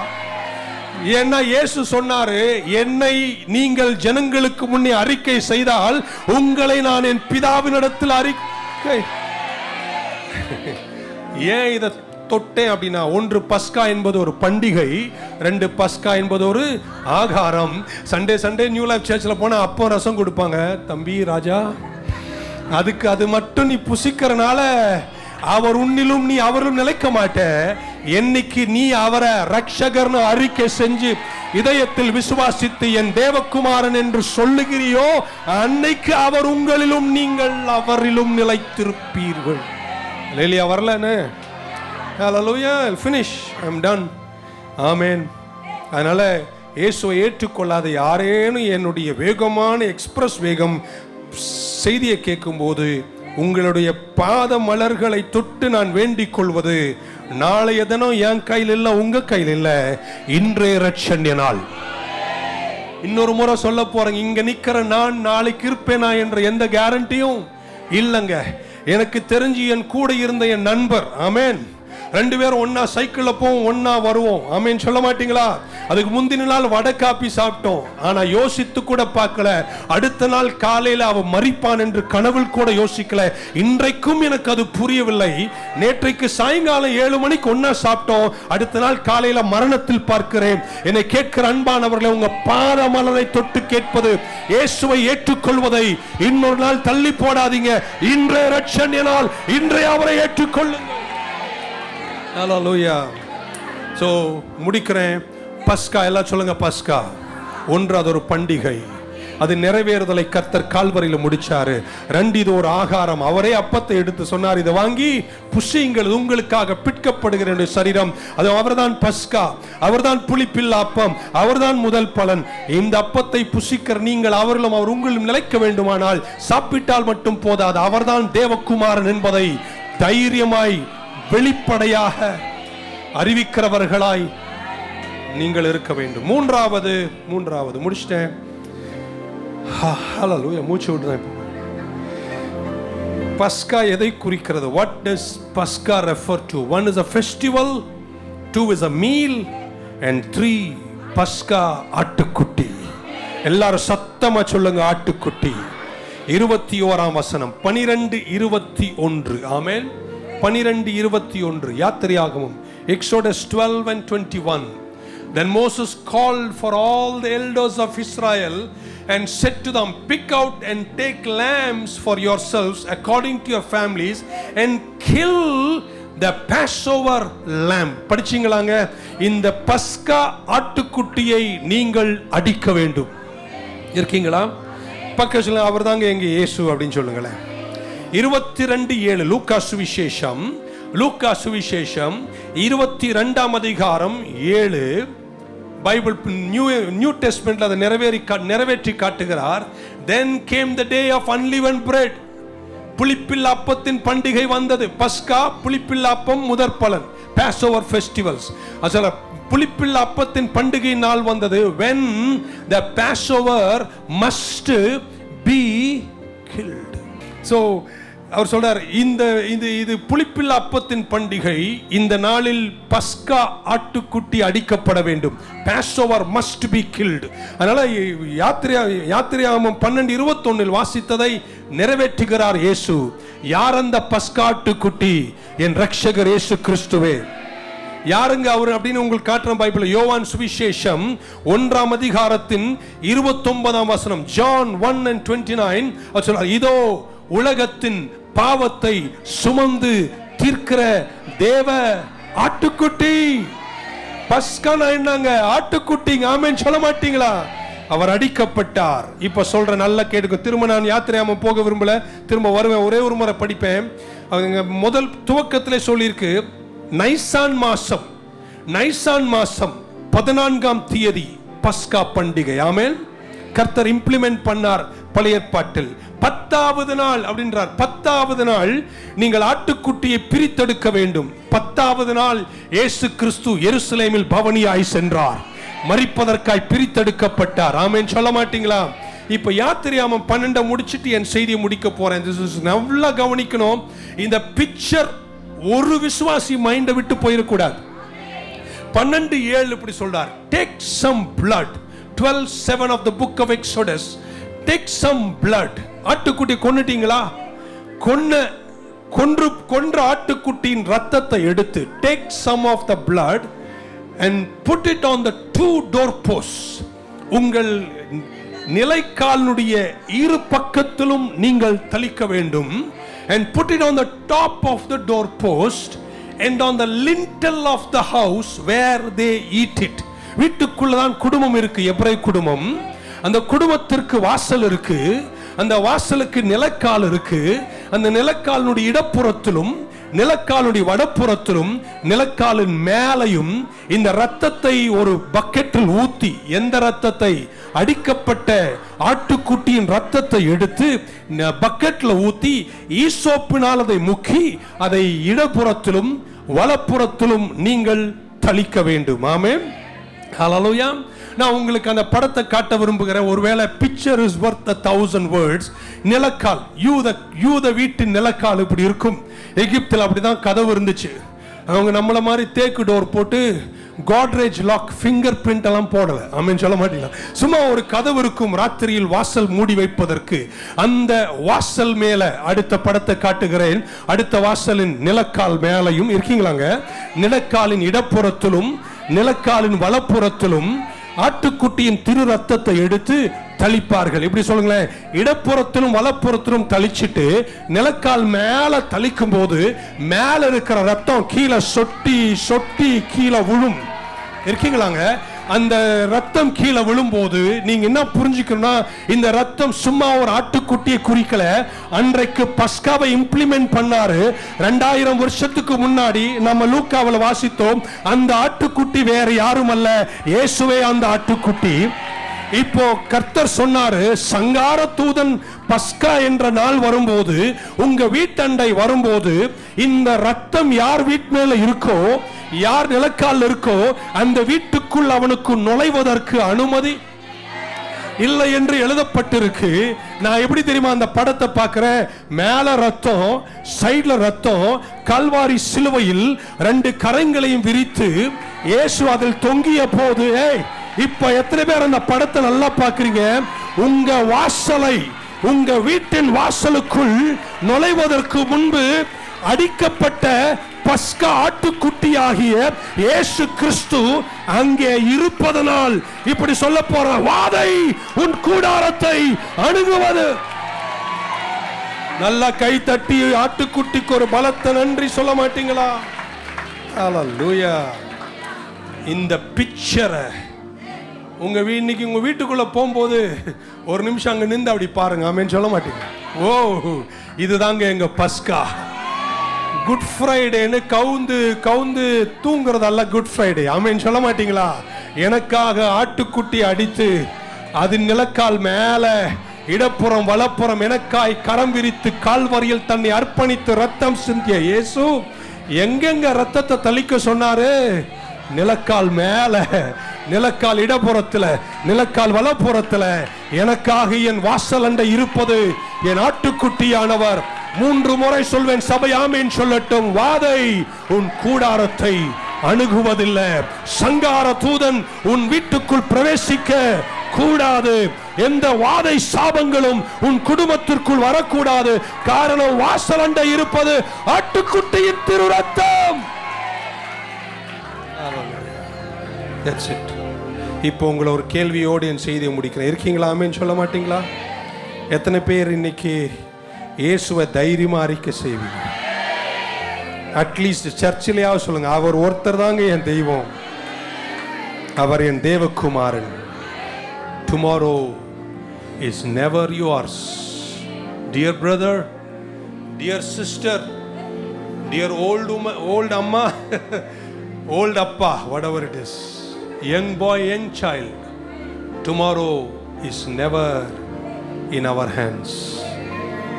ஏன்னா இயேசு சொன்னாரு, என்னை நீங்கள் ஜனங்களுக்கு முன்னே அறிக்கை செய்தால் உங்களை நான் என் பிதாவினிடத்தில் அறிக்கை. ஏன் இதை தொட்டேன் அப்படின்னா, 1 பஸ்கா என்பது ஒரு பண்டிகை, 2 பஸ்கா என்பது ஒரு ஆகாரம். சண்டே நியூ லைஃப் சர்ச்சில் போனால் அப்போ ரசம் கொடுப்பாங்க. தம்பி ராஜா, அதுக்கு அது மட்டும் நீ புசிக்கிறனால அவர் உன்னிலும் நீ அவரும் நிலைக்க மாட்ட. என்னைக்கு நீ அவரை ரட்சகர்னு அறிக்கை செஞ்சு இதயத்தில் விசுவாசித்து என் தேவகுமாரன் என்று சொல்லுகிறியோ அன்னைக்கு அவர் உங்களிலும் நீங்கள் அவரிலும் நிலைத்திருப்பீர்கள். இல்லையா? வரலன்னு Hallelujah, I'll finish, I'm done. Amen. அதனால இயேசுவை ஏற்றுக்கொள்ளாத யாரேனும் என்னுடைய வேகமான எக்ஸ்பிரஸ் வேகம் செய்தியை கேட்கும்போது உங்களுடைய பாத மலர்களை தொட்டு நான் வேண்டிக் கொள்வது, நாளைய தினம் என் கையில் இல்லை, உங்க கையில் இல்லை, இன்றைய ரட்சண்ய நாள். இன்னொரு முறை சொல்ல போறேங்க, இங்க நிக்கிற நான் நாளைக்கு இருப்பேனா என்ற எந்த கேரண்டியும் இல்லைங்க. எனக்கு தெரிஞ்சு என் கூட இருந்த என் நண்பர், ஆமேன், 2 பேரும் ஒன்னா சைக்கிள்ல போவோம், ஒன்னா வருவோம். ஆமேன் சொல்ல மாட்டீங்களா? அதுக்கு முந்தின நாள் வடை காப்பி சாப்பிட்டோம். ஆனா யோசித்து கூட பார்க்கல, அடுத்த நாள் காலையில அவன் மரிப்பான் என்று கனவில் கூட யோசிக்கல. இன்றைக்கும் எனக்கு அது புரியவில்லை. நேற்றைக்கு சாயங்காலம் 7 மணிக்கு ஒன்னா சாப்பிட்டோம், அடுத்த நாள் காலையில மரணத்தில் பார்க்கிறேன். என்னை கேட்கிற அன்பானவர்களை, உங்க பாத மலரை தொட்டு கேட்பது, இயேசுவை ஏற்றுக்கொள்வதை இன்னொரு நாள் தள்ளி போடாதீங்க. இன்றைய ரட்சண்ய நாள், இன்றைய அவரை ஏற்றுக்கொள்ளுங்கள். ஹல்லேலூயா. சோ முடிக்கிறேன். பஸ்கா, எல்லாம் சொல்லுங்க பஸ்கா. ஒன்று, அது ஒரு பண்டிகை, அது நிறைவேறுதலை கர்த்தர் கால்வரியில் முடிச்சாரு. 2, இது ஒரு ஆகாரம். அவரே அப்பத்தை எடுத்து சொன்னார், இதை வாங்கி புசியுங்கள், உங்களுக்காக பிற்கப்படுகிற சரீரம். அது அவர்தான் பஸ்கா, அவர்தான் புளிப்பில்லா அப்பம், அவர்தான் முதல் பலன். இந்த அப்பத்தை புசிக்கிற நீங்கள் அவர்களும் அவர் உங்களும் நிலைக்க வேண்டுமானால் சாப்பிட்டால் மட்டும் போதாது, அவர்தான் தேவகுமாரன் என்பதை தைரியமாய் வெளிப்படையாக அறிவிக்கிறவர்களாய் நீங்கள் இருக்க வேண்டும். மூன்றாவது முடிச்சிட்டேன். ஹல்லேலூயா. மூச்சு விடுறேன். பஸ்கா எதை குறிக்கிறது? What does Pascha refer to? 1 is a festival, 2 is a meal, and 3 பஸ்கா ஆட்டுக்குட்டி. எல்லாரும் சத்தமா சொல்லுங்க, ஆட்டுக்குட்டி. 21ஆம் வசனம், 12:21. ஆமென். 12:21 யாத்திரையாகமம், Exodus 12:21. Then Moses called for all the elders of Israel and said to them, pick out and take lambs for yourselves according to your families and kill the Passover lamb. படிச்சீங்களாங்க? இந்த பஸ்கா ஆட்டுக்குட்டியை நீங்கள் அடிக்க வேண்டும். இருக்கீங்களா? பக்கத்துல அவர்தாங்க எங்க இயேசு அப்படின்னு சொல்லுங்களேன். 22:7 லூக்கா சுவிசேஷம், லூக்கா சுவிசேஷம் 22ஆம் அதிகாரம் 7. பைபிள் நியூ டெஸ்ட்மென்ட்ல அதை நிறைவேற்றி காட்டுகிறார். Then came the day of unleavened bread. புளிப்பில்லா அப்பத்தின் பண்டிகை வந்தது. பஸ்கா புளிப்பில்லா அப்பம் முதற் பலன். Passover festivals. அசல புளிப்பில்லா அப்பத்தின் பண்டிகை நாள் வந்தது. When the Passover must be killed. So அவர் சொல்றார், இது புளிப்பில்லா அப்பத்தின் பண்டிகை, இந்த நாளில் பஸ்கா ஆட்டுக்குட்டி அடிக்கப்பட வேண்டும். Passover must be killed. அதனால யாத்திரையாகமம் 12:21 வாசித்ததை நிறைவேற்றுகிறார் இயேசு. யார் அந்த பஸ்கா ஆட்டுக்குட்டி? என் ரட்சகர் இயேசு கிறிஸ்துவே. யாருங்க அவர் அப்படின்னு உங்களுக்கு காட்டுற பைபிள். யோவான் சுவிசேஷம் 1ஆம் அதிகாரத்தின் 29ஆம் வசனம், John 1:29. அவர் சொல்றார், இதோ உலகத்தின் பாவத்தை சுமந்து தீர்க்கிற தேவ ஆட்டுக்குட்டி. பஸ்கானா என்னங்க? ஆட்டுக்குட்டிங்க. ஆமென் சொல்ல மாட்டீங்களா? அவர் அடிக்கப்பட்டார். இப்ப சொல்ற நல்ல கேட்டுக்க. திரும்ப நான் யாத்திரையாம போக விரும்பல, திரும்ப வருவேன், ஒரே ஒரு முறை படிப்பேன். அவங்க முதல் துவக்கத்திலே சொல்லியிருக்கு, நைசான் மாசம் 14ஆம் தேதி பஸ்கா பண்டிகை. ஆமென். கர்த்தர் இம்ப்ளிமெண்ட் பண்ணார் பழைய ஏற்பாட்டில். 10வது நாள் அப்படின்றார். 10வது நாள் நீங்கள் ஆட்டுக்குட்டியை பிரித்தெடுக்க வேண்டும். 10வது நாள் இயேசு கிறிஸ்து எருசலேமில் பவனியாய் சென்றார், மரிப்பதற்காய் பிரித்தெடுக்கப்பட்டார். ஆமென் சொல்ல மாட்டீங்களா? இப்ப யாத்திரையாமம் 12 முடிச்சிட்டு என் செய்தியை முடிக்க போறேன். நல்லா கவனிக்கணும். இந்த பிக்சர் ஒரு விசுவாசி மைண்டை விட்டு போயிடக்கூடாது. 12:7 இப்படி சொல்றார், take some blood. 12:7 of the book of Exodus. Take some blood. ஆட்டுக்குட்டி கொன்னுட்டீங்களா? கொன்ற ஆட்டுக்குட்டியின் ரத்தத்தை எடுத்து, take some of the blood and put it on the 2 doorposts. உங்கள் நிலைக்காலினுடைய இரு பக்கத்திலும் நீங்கள் தளிக்க வேண்டும். And put it on the top of the doorpost and on the lintel of the house where they eat it. வீட்டுக்குள்ளதான் குடும்பம் இருக்கு, எபிரேய குடும்பம். அந்த குடும்பத்திற்கு வாசல் இருக்கு, அந்த வாசலுக்கு நிலக்கால் இருக்கு. அந்த நிலக்காலினுடைய இடப்புறத்திலும் நிலக்காலுடைய வடப்புறத்திலும் நிலக்காலின் மேலையும் இந்த ரத்தத்தை ஒரு பக்கெட்டில் ஊத்தி, எந்த ரத்தத்தை? அடிக்கப்பட்ட ஆட்டுக்குட்டியின் ரத்தத்தை எடுத்து பக்கெட்ல ஊத்தி ஈசோப்பினால் அதை முக்கி அதை இடப்புறத்திலும் வலப்புறத்திலும் நீங்கள் தளிக்க வேண்டும். ஆமென். ஹல்லேலூயா. நான் உங்களுக்கு அந்த படத்தை காட்ட விரும்புகிறேன். ஒருவேளை பிக்சர் இஸ் வர்த் 1000 வேர்ட்ஸ். நிலக்கால், யூத வீட்டின் நிலக்கால் இப்படி இருக்கும். எகிப்தில் அப்படிதான் கதவு இருந்துச்சு. அவங்க நம்மள மாதிரி தேக்கு டோர் போட்டு காட்ரேஜ் லாக், ஃபிங்கர் பிரிண்ட் எல்லாம் போடல. ஆமென் சொல்ல மாட்டீங்களா? சும்மா ஒரு கதவு இருக்கும், ராத்திரியில் வாசல் மூடி வைப்பதற்கு. அந்த வாசல் மேல அடுத்த படத்தை காட்டுகிறேன். அடுத்த வாசலின் நிலக்கால் மேலையும் இருக்கீங்களாங்க. நிலக்காலின் இடப்புறத்திலும் நிலக்காலின் வலப்புறத்திலும் ஆட்டுக்குட்டியின் திரு ரத்தத்தை எடுத்து தளிப்பார்கள். இப்படி சொல்லுங்களேன், இடப்புறத்திலும் வலப்புறத்திலும் தளிச்சிட்டு நிலக்கால் மேல தளிக்கும் போது மேல இருக்கிற ரத்தம் கீழே சொட்டி கீழே விழும். இருக்கீங்களாங்க? அந்த ரத்தம் கீழே விழும்போது நீங்க என்ன புரிஞ்சுக்கணும்னா, இந்த ரத்தம் சும்மா ஒரு ஆட்டுக்குட்டியை குறிக்கல. அன்றைக்கு பஸ்காவை இம்ப்ளிமெண்ட் பண்ணாரு. 2000 வருஷத்துக்கு முன்னாடி நம்ம லூக்காவில் வாசித்தோம். அந்த ஆட்டுக்குட்டி வேற யாரும் அல்ல, இயேசுவே அந்த ஆட்டுக்குட்டி. இப்போ கர்த்தர் சொன்னாரு, சங்கார தூதன் பஸ்கா என்ற நாள் வரும்போது, உங்க வீட்டண்டை வரும்போது, இந்த ரத்தம் யார் வீட்டு மேல இருக்கோ, யார் நிலக்கால் இருக்கோ, அந்த வீட்டுக்குள் அவனுக்கு நுழைவதற்கு அனுமதி இல்லை என்று எழுதப்பட்டிருக்கு. நான் எப்படி தெரியுமா அந்த படத்தை பார்க்கிறேன்? மேல ரத்தம், சைடுல ரத்தம். கல்வாரி சிலுவையில் 2 கரங்களையும் விரித்து இயேசு அதில் தொங்கிய போது, இப்ப எத்தனை பேர் அந்த படத்தை நல்லா பாக்குறீங்க? உங்க வாசலை, உங்க வீட்டின் வாசலுக்குள் நுழைவதற்கு முன்பு அடிக்கப்பட்ட பஸ்கா ஆட்டுக்குட்டியாகிய இயேசு கிறிஸ்து அங்கே இருப்பதனால் இப்படி சொல்ல போற, வாதை உன் கூடாரத்தை அணுகுவது. நல்லா கை தட்டி ஆட்டுக்குட்டிக்கு ஒரு பலத்த நன்றி சொல்ல மாட்டீங்களா? ஹல்லேலூயா. இந்த பிக்சரை இன்னைக்கு உங்க வீட்டுக்குள்ள போகும்போது ஒரு நிமிஷம் அங்க நின்று அப்படி பாருங்க. ஆமென் சொல்ல மாட்டீங்க? ஓ, இதுதாங்க எங்க பஸ்கா. குட் ஃப்ரைடேன்னு கவுந்து தூங்குறதல்ல குட் ஃப்ரைடே. ஆமென் சொல்ல மாட்டீங்களா? எனக்காக ஆட்டுக்குட்டி அடித்து அது நிலக்கால் மேல இடப்புறம் வலப்புறம் எனக்காய் கரம் விரித்து கால்வரியில் தன்னை அர்ப்பணித்து ரத்தம் சிந்திய இயேசு எங்கெங்க ரத்தத்தை தளிக்க சொன்னாரு? நிலக்கால் மேல, நிலக்கால் இடப்புறத்துல, நிலக்கால் வலப்புறத்துல எனக்காக என் வாசல் அண்டை இருப்பது என் ஆட்டுக்குட்டியானவர். 3 முறை சொல்வேன், சபை ஆமென் சொல்லட்டும். வாதை உன் கூடாரத்தை அணுகுவதில்லை. சங்கார தூதன் உன் வீட்டுக்குள் பிரவேசிக்க கூடாது. எந்த வாதை சாபங்களும் உன் குடும்பத்திற்குள் வரக்கூடாது. காரணம் வாசல் அண்டை இருப்பது ஆட்டுக்குட்டியின் திரு ரத்தம். இப்போ உங்களை ஒரு கேள்வியோடு என் செய்தியை முடிக்கிறேன். இருக்கீங்களா? ஆமென் சொல்ல மாட்டீங்களா? எத்தனை பேர் இன்னைக்கு இயேசுவை தைரியமா அறிக்கை செய்வீங்க? அட்லீஸ்ட் சர்ச்சிலேயாவது சொல்லுங்க, அவர் ஒருத்தர் தாங்க என் தெய்வம், அவர் என் தேவகுமாரன். Tomorrow is never yours. Dear brother, dear sister, dear old amma, old appa, whatever it is, young boy, young child, tomorrow is never in our hands.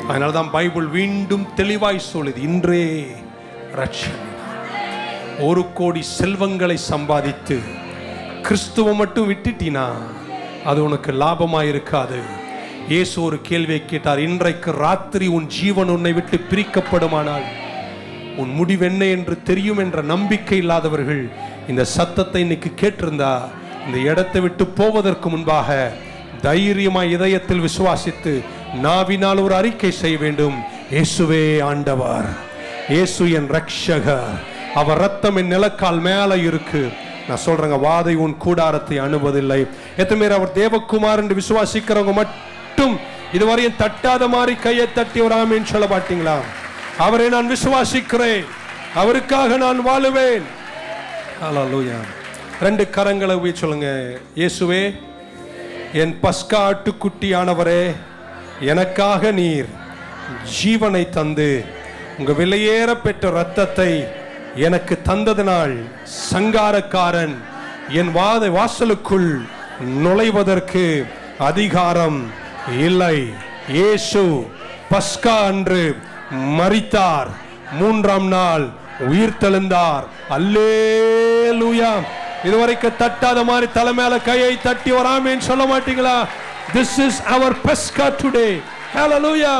அதனால தான் பைபிள் மீண்டும் தெளிவாய் சொல்லுது, இன்றே ரட்சணை. 1 கோடி செல்வங்களை சம்பாதித்து கிறிஸ்துவை மட்டும் விட்டுட்டினா அது உனக்கு லாபமாக இருக்காது. இயேசு ஒரு கேள்வியை கேட்டார், இன்றைக்கு ராத்திரி உன் ஜீவன் உன்னை விட்டு பிரிக்கப்படுமானால் உன் முடிவென்ன என்று தெரியும் என்ற நம்பிக்கை இல்லாதவர்கள் இந்த சத்தத்தை இன்னைக்கு கேட்டிருந்தா இந்த இடத்தை விட்டு போவதற்கு முன்பாக தைரியமாய் இதயத்தில் விசுவாசித்து நாவினால் ஒரு அறிக்கை செய்ய வேண்டும். இயேசுவே ஆண்டவர், இயேசு என் ரட்சகர், அவர் ரத்தம் என் நிலக்கால் மேல இருக்கு. நான் சொல்றேங்க, வாதை உன் கூடாரத்தை அணுவதில்லை. எத்தனை பேர் அவர் தேவகுமார் என்று விசுவாசிக்கிறவங்க மட்டும் இதுவரையும் தட்டாத மாதிரி கையை தட்டி ஒரு ஆமென் சொல்ல மாட்டீங்களா? அவரை நான் விசுவாசிக்கிறேன், அவருக்காக நான் வாழுவேன். ஹல்லேலூயா. 2 கரங்களை உயர்த்தி சொல்லுங்க, இயேசுவே என் பஸ்கா ஆட்டுக்குட்டியானவரே, எனக்காக நீர் ஜீவனை தந்து உங்க விலையேற பெற்ற ரத்தத்தை எனக்கு தந்ததனால் சங்காரக்காரன் என் வாசலுக்குள் நுழைவதற்கு அதிகாரம் இல்லை. இயேசு பஸ்கா அன்று மரித்தார், 3ஆம் நாள் உயிர்த்தெழுந்தார். அல்லேலூயா. இதுவரைக்கும் தட்டாத மாதிரி தலை மேல கையை தட்டி ஒரு ஆமென் சொல்ல மாட்டீங்களா? This is our Pascha today. Hallelujah.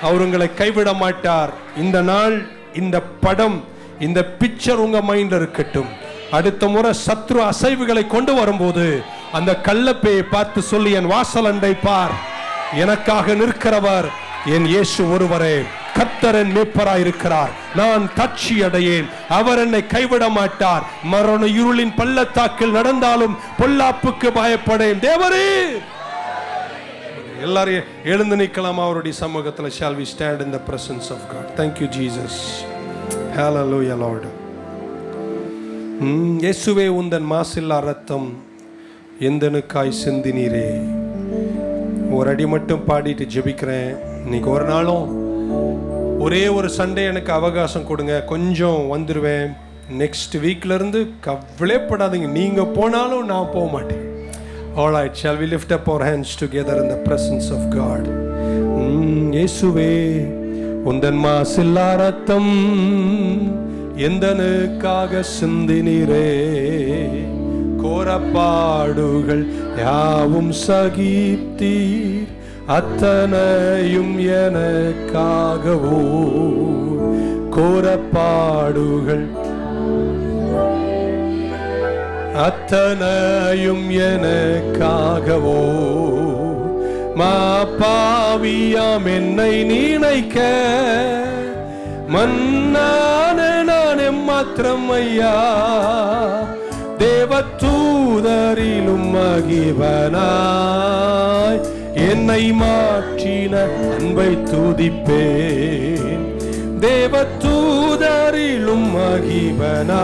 அவர் உங்களை கைவிட மாட்டார். இந்த நாள், இந்த படம், இந்த பிக்சர் உங்க மைண்ட்ல இருக்கட்டும். அடுத்த முறை சத்ரு அசைவுகளை கொண்டு வரும்போது அந்த கள்ளப்பையை பார்த்து சொல்லி, என் வாசல் அண்டை பார், எனக்காக நிற்கிறவர் என் இயேசு ஒருவரே. கர்த்தர் என் மீட்பராய் இருக்கிறார், நான் தாட்சி அடையேன், அவர் என்னை கைவிட மாட்டார். மரண இருளின் பள்ளத்தாக்கில் நடந்தாலும் பொல்லாப்புக்கு பயப்படேன். தேவரே, எல்லாரும் எழுந்து நிற்கலாம் அவருடைய சமூகத்தில். Shall we stand in the presence of God? Thank you Jesus. Hallelujah Lord. இயேசுவே, உந்தன் மாசில்லா ரத்தம் எந்தனுக்காய் சிந்தினீரே. ஒரு அடி மட்டும் பாடிட்டு ஜெபிக்கிறேன். இன்னைக்கு ஒரு நாளும் ஒரே ஒரு சண்டே எனக்கு அவகாசம் கொடுங்க, கொஞ்சம் வந்துடுவேன். நெக்ஸ்ட் வீக்ல இருந்து கவலைப்படாதீங்க, நீங்க போனாலும் நான் போக மாட்டேன். All right, shall we lift up our hands together in the presence of God? இயேசுவே, உந்தன் மாசில்லா ரத்தம் எந்தனுக்காக சிந்தினீரே. கோரப்பாடுகள் யாவும் சகித்தீர், அத்தனையும் எனக்காகவோ. கோரப்பாடுகள் அத்தனையும் எனக்காகவோ மாபாவியாம் என்னை நினைக்க மன்னான நான் எம்மாத்திரம் ஐயா தேவதூதரிலும் மகிவனாய் என்னை மாற்றின அன்பை துதிப்பேன் தேவதூதரிலும் மகிவனாய்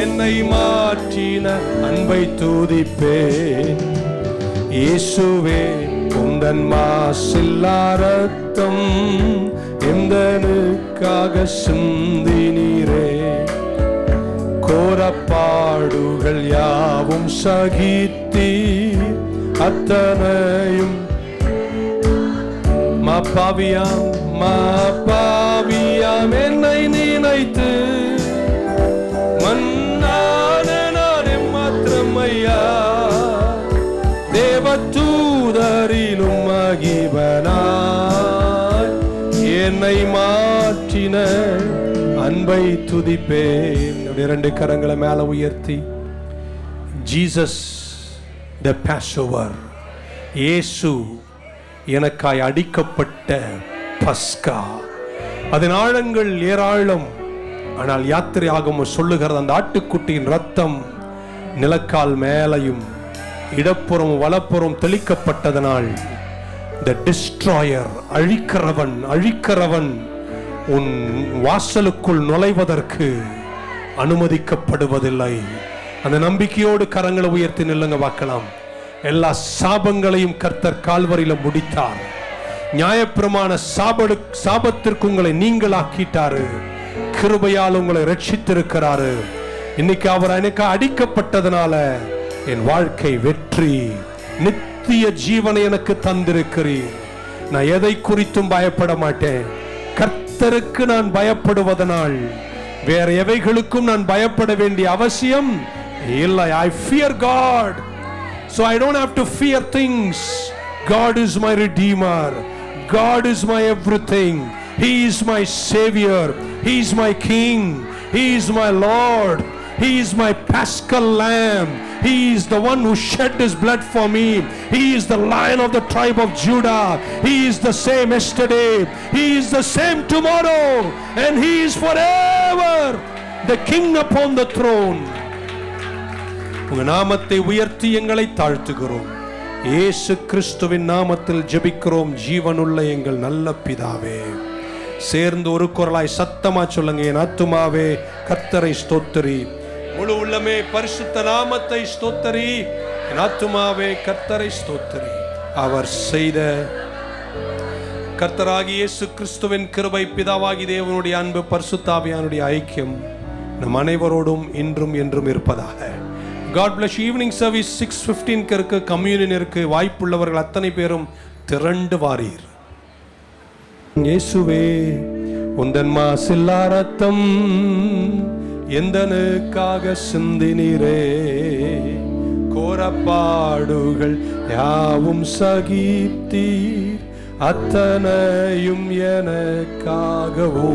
என்னை மாற்றின அன்பை துதிப்பேன் இயேசுவே உந்தன் மாசில்லா ரத்தம் எந்தனுக்காக சிந்தினீரே கோரப்பாடுகள் யாவும் சகித்தீர் அத்தனையும் மாபாவியாம் என்னை நினைத்து மன்னான நான் எம்மாத்திரம் ஐயா தேவதூதரிலும் மகிவனாய் என்னை மாற்றின அன்பை துதிப்பேன். இரண்டு கரங்களை மேல உயர்த்தி ஜீசஸ் த பாஸ்ஓவர், இயேசு எனக்காய் அடிக்கப்பட்ட பஸ்கா. அதன் ஆழங்கள் ஏராளம். ஆனால் யாத்திரை ஆகமம் சொல்லுகிறது அந்த ஆட்டுக்குட்டியின் ரத்தம் நிலக்கால் மேலையும் இடப்புறம் வலப்புறம் தெளிக்கப்பட்டதனால் the destroyer அழிக்கிறவன் உன் வாசலுக்குள் நுழைவதற்கு அனுமதிக்கப்படுவதில்லை. அந்த நம்பிக்கையோடு கரங்களை உயர்த்தி நில்லுங்க பார்க்கலாம். எல்லா சாபங்களையும் கர்த்தர் கால்வரியில முடித்தார். நியாயப்பிரமாண சாபத்திற்கு உங்களை நீங்களாக்கிட்டாரு. கிருபையால் உங்களை ரட்சித்திருக்கிறாரு. இன்னைக்கு அவர் எனக்கு அடிக்கப்பட்டதனால என் வாழ்க்கை வெற்றி, நித்திய ஜீவனை எனக்கு தந்திருக்கிறீர். நான் எதை குறித்தும் பயப்பட மாட்டேன். கர்த்தருக்கு நான் பயப்படுவதனால் வேற எவைகளுக்கும் நான் பயப்பட வேண்டிய அவசியம் இல்லை. I fear God, so I don't have to fear things. God is my Redeemer. God is my everything. He is my Savior. He is my King. He is my Lord. He is my Paschal Lamb. He is the one who shed his blood for me. He is the Lion of the tribe of Judah. He is the same yesterday. He is the same tomorrow. And he is forever the King upon the throne. உங்க நாமத்தை உயர்த்தி எங்களை தாழ்த்துகிறோம். இயேசு கிறிஸ்துவின் நாமத்தில் ஜெபிக்கிறோம் ஜீவனுள்ள எங்கள் நல்ல பிதாவே. சேர்ந்து ஒரு குரலாய் சத்தமா சொல்லுங்க. என் ஆத்துமாவே கர்த்தரை ஸ்தோத்திரி, முழு உள்ளமே பரிசுத்த நாமத்தை ஸ்தோத்திரி. என் ஆத்துமாவே கர்த்தரை ஸ்தோத்திரி. அவர் செய்த கர்த்தராகிய இயேசு கிறிஸ்துவின் கிருபை, பிதாவாகி தேவனுடைய அன்பு, பரிசுத்த ஆவியானுடைய ஐக்கியம் நம் அனைவரோடும் இன்றும் என்றும் இருப்பதாக. God bless you. Evening service 6:15 இருக்கு, கம்யூனியன் இருக்கு. வாய்ப்புள்ளவர்கள் அத்தனை பேரும் திரண்டு வாரீர். இயேசுவே உந்தன் மாசில்லா ரத்தம் எந்தனுக்காக சிந்தினீரே, கோரப்பாடுகள் யாவும் சகித்தீர் அத்தனையும் எனக்காகவோ